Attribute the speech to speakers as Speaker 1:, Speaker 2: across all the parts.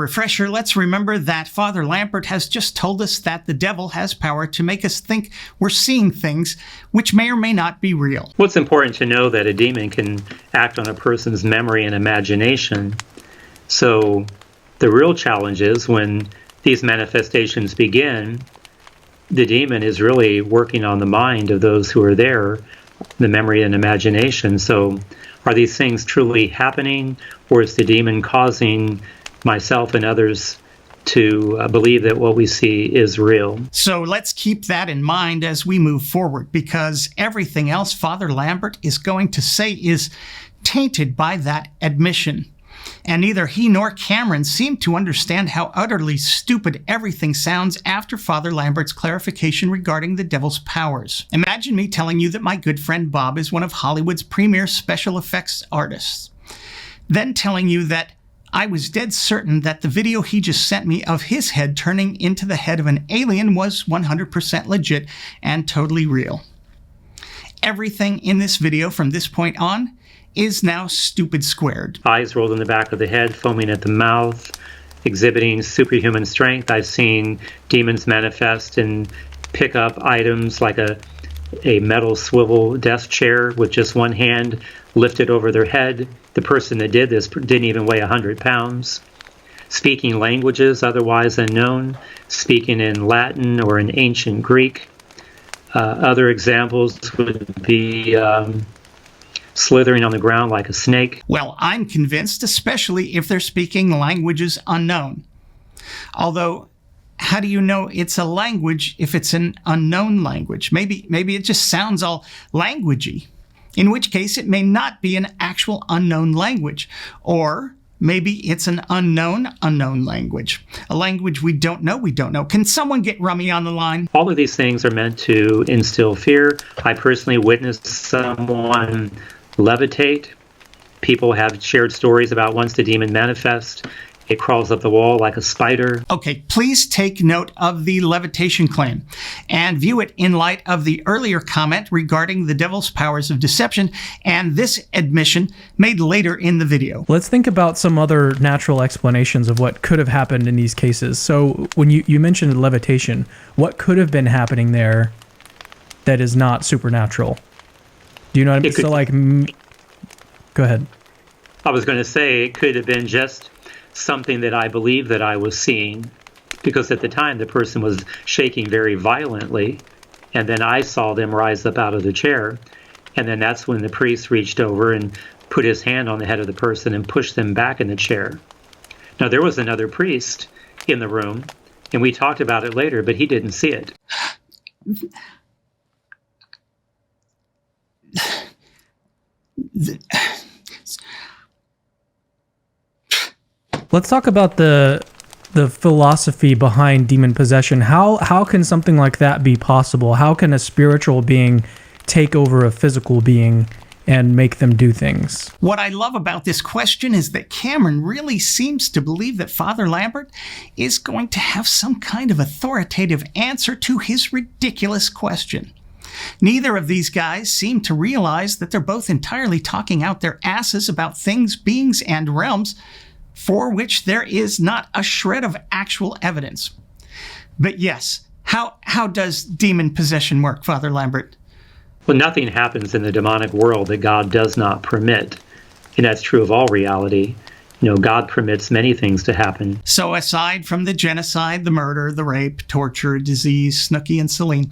Speaker 1: refresher, let's remember that Father Lambert has just told us that the devil has power to make us think we're seeing things which may or may not be real.
Speaker 2: Well, it's important to know that a demon can act on a person's memory and imagination. So the real challenge is when these manifestations begin, the demon is really working on the mind of those who are there, the memory and imagination. So are these things truly happening, or is the demon causing myself and others to believe that what we see is real?
Speaker 1: So let's keep that in mind as we move forward, because everything else Father Lambert is going to say is tainted by that admission. And neither he nor Cameron seem to understand how utterly stupid everything sounds after Father Lambert's clarification regarding the devil's powers. Imagine me telling you that my good friend Bob is one of Hollywood's premier special effects artists, then telling you that I was dead certain that the video he just sent me of his head turning into the head of an alien was 100% legit and totally real. Everything in this video from this point on is now stupid squared.
Speaker 2: Eyes rolled in the back of the head, foaming at the mouth, exhibiting superhuman strength. I've seen demons manifest and pick up items like a metal swivel desk chair with just one hand lifted over their head. The person that did this didn't even weigh 100 pounds. Speaking languages otherwise unknown, speaking in Latin or in ancient Greek. Other examples would be slithering on the ground like a snake.
Speaker 1: Well, I'm convinced, especially if they're speaking languages unknown. Although, how do you know it's a language if it's an unknown language? Maybe it just sounds all languagey, in which case it may not be an actual unknown language. Or maybe it's an unknown language. A language we don't know. Can someone get Rummy on the line?
Speaker 2: All of these things are meant to instill fear. I personally witnessed someone levitate. People have shared stories about once the demon manifests, it crawls up the wall like a spider.
Speaker 1: Okay, please take note of the levitation claim and view it in light of the earlier comment regarding the devil's powers of deception and this admission made later in the video.
Speaker 3: Let's think about some other natural explanations of what could have happened in these cases. So when you mentioned levitation, what could have been happening there that is not supernatural? Do you know what I mean? Go ahead.
Speaker 2: I was going to say it could have been just something that I believed that I was seeing, because at the time the person was shaking very violently, and then I saw them rise up out of the chair, and then that's when the priest reached over and put his hand on the head of the person and pushed them back in the chair. Now, there was another priest in the room, and we talked about it later, but he didn't see it.
Speaker 3: Let's talk about the philosophy behind demon possession. How can something like that be possible? How can a spiritual being take over a physical being and make them do things?
Speaker 1: What I love about this question is that Cameron really seems to believe that Father Lambert is going to have some kind of authoritative answer to his ridiculous question. Neither of these guys seem to realize that they're both entirely talking out their asses about things, beings, and realms for which there is not a shred of actual evidence. But yes, how does demon possession work, Father Lambert?
Speaker 2: Well, nothing happens in the demonic world that God does not permit. And that's true of all reality. You know, God permits many things to happen.
Speaker 1: So aside from the genocide, the murder, the rape, torture, disease, Snooki and Celine,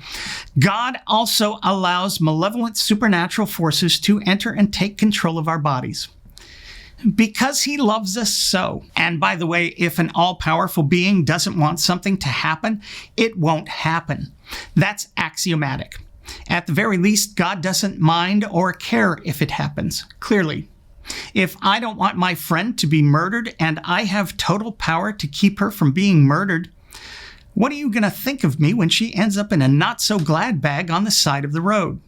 Speaker 1: God also allows malevolent supernatural forces to enter and take control of our bodies. Because he loves us so. And by the way, if an all-powerful being doesn't want something to happen, it won't happen. That's axiomatic. At the very least, God doesn't mind or care if it happens, clearly. If I don't want my friend to be murdered and I have total power to keep her from being murdered, what are you going to think of me when she ends up in a not-so-glad bag on the side of the road?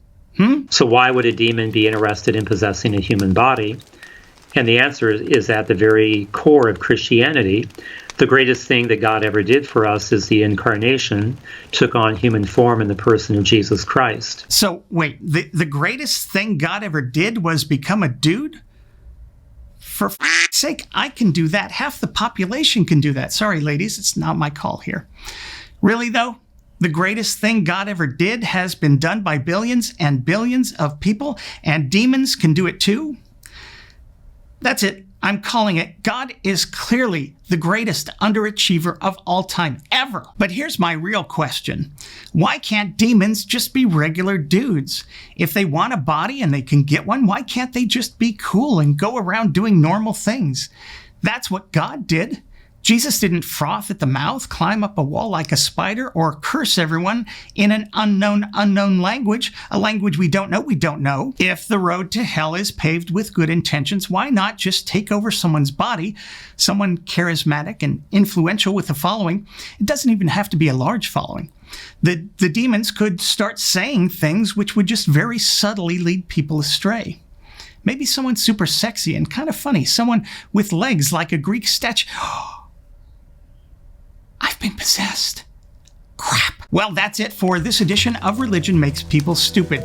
Speaker 2: So why would a demon be interested in possessing a human body? And the answer is at the very core of Christianity. The greatest thing that God ever did for us is the incarnation, took on human form in the person of Jesus Christ.
Speaker 1: So, wait, the greatest thing God ever did was become a dude? For sake, I can do that. Half the population can do that. Sorry, ladies, it's not my call here. Really, though, the greatest thing God ever did has been done by billions and billions of people, and demons can do it too. That's it. I'm calling it. God is clearly the greatest underachiever of all time, ever. But here's my real question. Why can't demons just be regular dudes? If they want a body and they can get one, why can't they just be cool and go around doing normal things? That's what God did. Jesus didn't froth at the mouth, climb up a wall like a spider, or curse everyone in an unknown language, a language we don't know. If the road to hell is paved with good intentions, why not just take over someone's body, someone charismatic and influential with a following? It doesn't even have to be a large following. The demons could start saying things which would just very subtly lead people astray. Maybe someone super sexy and kind of funny, someone with legs like a Greek statue. I've been possessed. Crap. Well, that's it for this edition of Religion Makes People Stupid.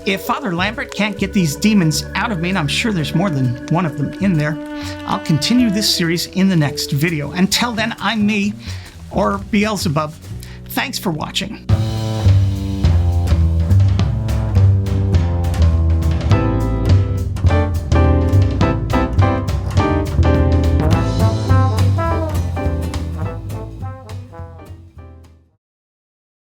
Speaker 1: If Father Lambert can't get these demons out of me, and I'm sure there's more than one of them in there, I'll continue this series in the next video. Until then, I'm me, or Beelzebub. Thanks for watching.